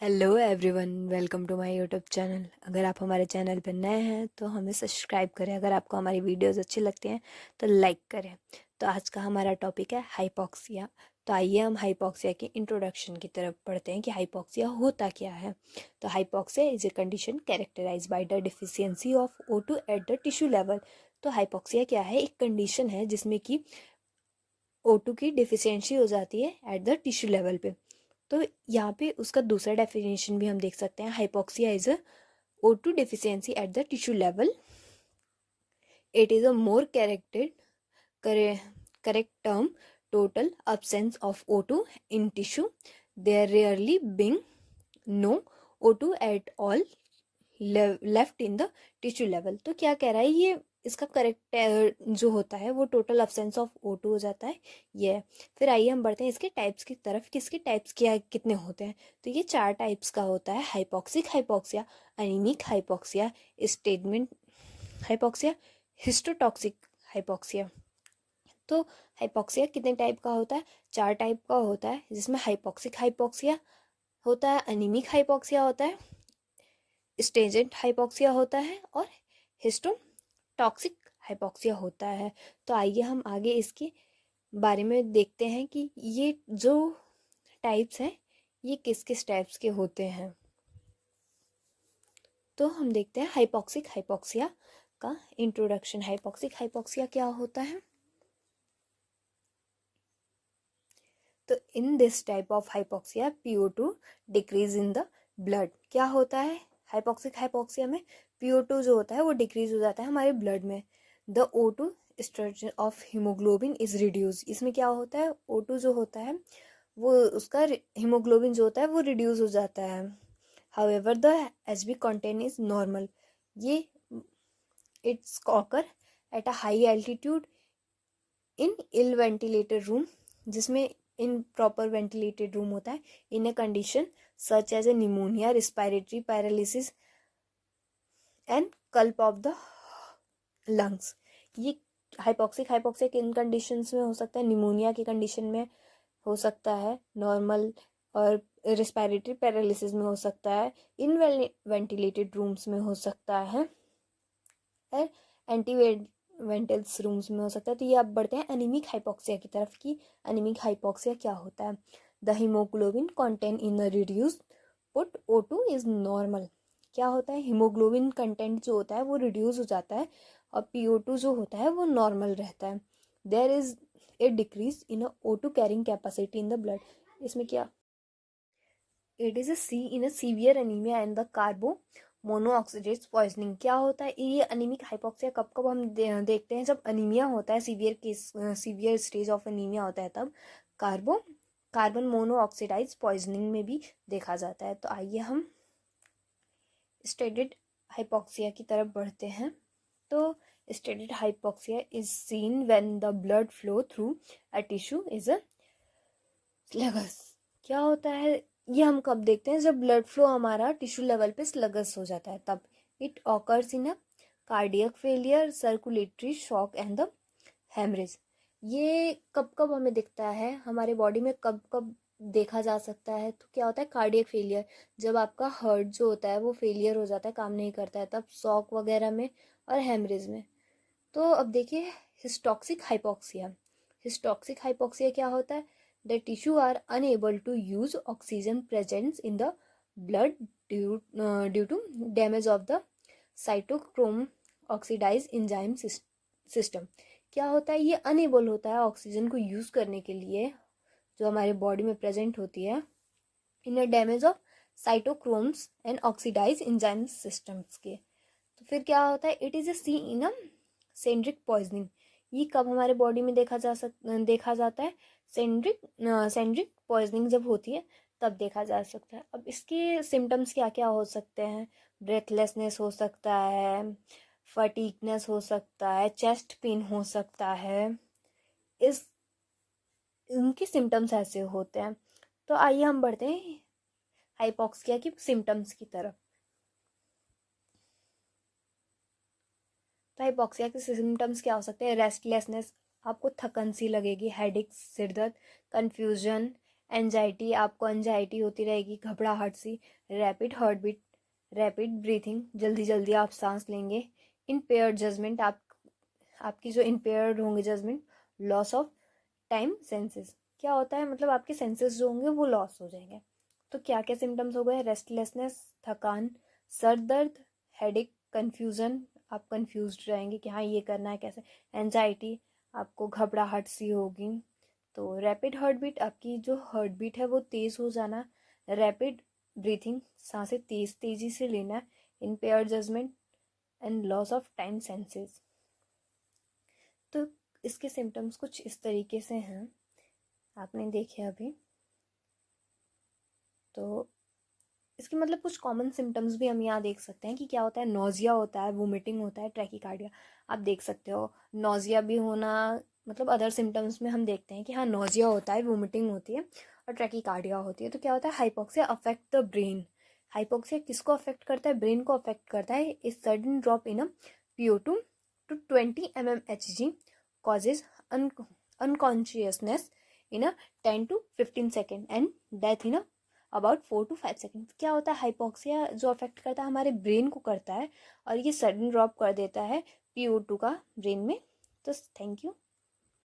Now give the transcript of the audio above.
Hello everyone, welcome to my YouTube channel. अगर आप हमारे चैनल पर नए हैं तो हमें सब्सक्राइब करें। अगर आपको हमारी वीडियोस अच्छी लगती हैं तो लाइक करें। तो आज का हमारा टॉपिक है हाइपॉक्सिया। तो आइए हम हाइपॉक्सिया की इंट्रोडक्शन की तरफ पढ़ते हैं कि हाइपॉक्सिया होता क्या है। तो hypoxia is a condition characterize by the deficiency of O2 at the tissue level. तो हाइपॉक्सिया क्या है? एक कंडीशन है जिसमें कि O2 की डिफिशियंसी हो जाती है एट द टिश्यू लेवल पे। तो यहाँ पे उसका दूसरा डेफिनेशन भी हम देख सकते हैं। Hypoxia is a O2 deficiency at the tissue level. It is a more correct term. Total absence of O2 in tissue. There rarely being no O2 at all left in the tissue level. तो क्या कह रहा है ये? इसका correct जो होता है वो टोटल अब्सेंस ऑफ O2 हो जाता है ये। फिर आइए हम बढ़ते हैं इसके टाइप्स की तरफ कि इसके टाइप्स क्या कितने होते हैं। तो ये 4 टाइप्स का होता है। Hypoxic hypoxia, anaemic hypoxia, statement hypoxia, histotoxic hypoxia. तो हाइपॉक्सिया कितने टाइप का होता है? 4 टाइप का होता है, जिसमें हाइपॉक्सिक हाइपॉक्सिया होता है, एनीमिक हाइपॉक्सिया होता है, स्टेजेंट हाइपॉक्सिया होता है और हिस्टोटॉक्सिक हाइपॉक्सिया होता है। तो आइए हम आगे इसके बारे में देखते हैं कि ये जो टाइप्स हैं ये किस किस टाइप्स के होते हैं। तो हम देखते हैं हाइपॉक्सिक हाइपॉक्सिया का इंट्रोडक्शन। हाइपॉक्सिक हाइपॉक्सिया क्या होता है? तो in this type of hypoxia PO2 decrease in the blood. क्या होता है हाइपॉक्सिक हाइपॉक्सिया में? PO2 जो होता है वो डिक्रीज हो जाता है हमारे ब्लड में। The O2 structure of haemoglobin is reduce. इसमें क्या होता है? O2 जो होता है वो उसका हीमोग्लोबिन जो होता है वो रिड्यूस हो जाता है। However the HB content is normal. ये it's occur at a high altitude in ill ventilated room, जिसमें इन प्रॉपर वेंटिलेटेड रूम होता है, in a condition such as a pneumonia, respiratory paralysis and collapse of the lungs. ये hypoxic hypoxia किन conditions में हो सकता है? Pneumonia की कंडीशन में हो सकता है, नॉर्मल और रिस्पायरेटरी पैरालिसिस में हो सकता है, इन वेंटिलेटेड रूम्स में हो सकता है, एंटी वेंटल्स रूम्स में हो सकता है। तो ये अब बढ़ते हैं एनीमिक हाइपॉक्सिया की तरफ की एनीमिक हाइपॉक्सिया क्या होता है। The haemoglobin content in the reduce put O2 is normal. क्या होता है? हीमोग्लोबिन कंटेंट जो होता है वो रिड्यूस हो जाता है और PO2 जो होता है वो नॉर्मल रहता है। There is a decrease in O2 carrying capacity in the blood. इसमें क्या? It is in a severe anaemia and the carbon monoxide poisoning. क्या होता है ये अनीमिक हाइपॉक्सिया? कब कब हम देखते हैं? जब अनीमिया होता है, severe case, severe stage of anaemia होता है, तब कार्बन मोनोऑक्सीडाइज पॉइजनिंग में भी देखा जाता है। तो आइए हम स्टेटेड हाइपॉक्सिया की तरफ बढ़ते हैं। तो stated hypoxia is seen when the blood flow through a tissue is a sluggish. क्या होता है ये? हम कब देखते हैं? जब ब्लड फ्लो हमारा टिश्यू लेवल पे स्लगस हो जाता है तब। It occurs in a cardiac failure, circulatory shock and the haemorrhage. ये कब कब हमें दिखता है? हमारे बॉडी में कब कब देखा जा सकता है? तो क्या होता है? कार्डियक फेलियर, जब आपका हार्ट जो होता है वो फेलियर हो जाता है, काम नहीं करता है, तब शॉक वगैरह में और हेमरेज में। तो अब देखिए हिस्टॉक्सिक हाइपॉक्सिया। हिस्टॉक्सिक हाइपॉक्सिया क्या होता है? The tissue are unable to use oxygen presence in the blood due to damage of the cytochrome oxidase enzyme system. क्या होता है? ये अनेबल होता है ऑक्सीजन को यूज करने के लिए जो हमारे बॉडी में प्रेजेंट होती है, in a damage of cytochromes and oxidise enzyme systems के। तो फिर क्या होता है? It is a see in a cyanide poisoning. ये कब हमारे बॉडी में देखा जाता है? सेंड्रिक पॉइजनिंग जब होती है तब देखा जा सकता है। अब इसके सिम्टम्स क्या क्या हो सकते हैं? ब्रेथलेसनेस हो सकता है, फटीगनेस हो सकता है, चेस्ट पेन हो सकता है। इस इनके सिम्टम्स ऐसे होते हैं। तो आइए हम बढ़ते हैं हाइपॉक्सिया की सिम्टम्स की तरफ। तो हाइपॉक्सिया के सिम्टम्स क्या हो सकते हैं? रेस्टलेसनेस, आपको थकन सी लगेगी, हेडेक, सिरदर्द, कंफ्यूजन एंजाइटी, आपको एंजाइटी होती रहेगी, घबराहट सी। Rapid heart beat, rapid breathing, जल्दी जल्दी आप सांस लेंगे। इम्पेयर्ड जजमेंट, आपकी जो इम्पेयर्ड होंगे judgement. Loss of time senses, क्या होता है मतलब आपके सेंसेस जो होंगे वो लॉस हो जाएंगे। तो क्या क्या सिम्टम्स हो गए? रेस्टलेसनेस, थकान, सर दर्द, हेडेक, कन्फ्यूजन, आप कंफ्यूज रहेंगे कि हाँ ये करना है कैसे। एंजाइटी, आपको घबराहट सी होगी। तो रैपिड हार्ट बीट, आपकी जो हार्ट बीट है वो तेज़ हो जाना। रैपिड ब्रीथिंग, सांसें तेज़ी से लेना। Impaired judgement and loss of time senses. तो इसके सिम्टम्स कुछ इस तरीके से हैं, आपने देखे अभी। तो इसके मतलब कुछ कॉमन सिम्टम्स भी हम यहाँ देख सकते हैं कि क्या होता है। नोजिया होता है, वोमिटिंग होता है, ट्रैकीकार्डिया, आप देख सकते हो। नोजिया भी होना, मतलब अदर सिम्टम्स में हम देखते हैं कि हाँ नोजिया होता है, वोमिटिंग होती है और ट्रैकीकार्डिया होती है। तो क्या होता है, hypoxia affect the brain. Hypoxia किसको अफेक्ट करता है? ब्रेन को अफेक्ट करता है। Is sudden drop in PO2 to 20 mmHg causes unconsciousness in a 10 to 15 second and death in a about 4 to 5 second. क्या होता है, हाइपोक्सिया जो अफेक्ट करता है हमारे ब्रेन को करता है और ये सडन ड्रॉप कर देता है PO2 का ब्रेन में। तो थैंक यू।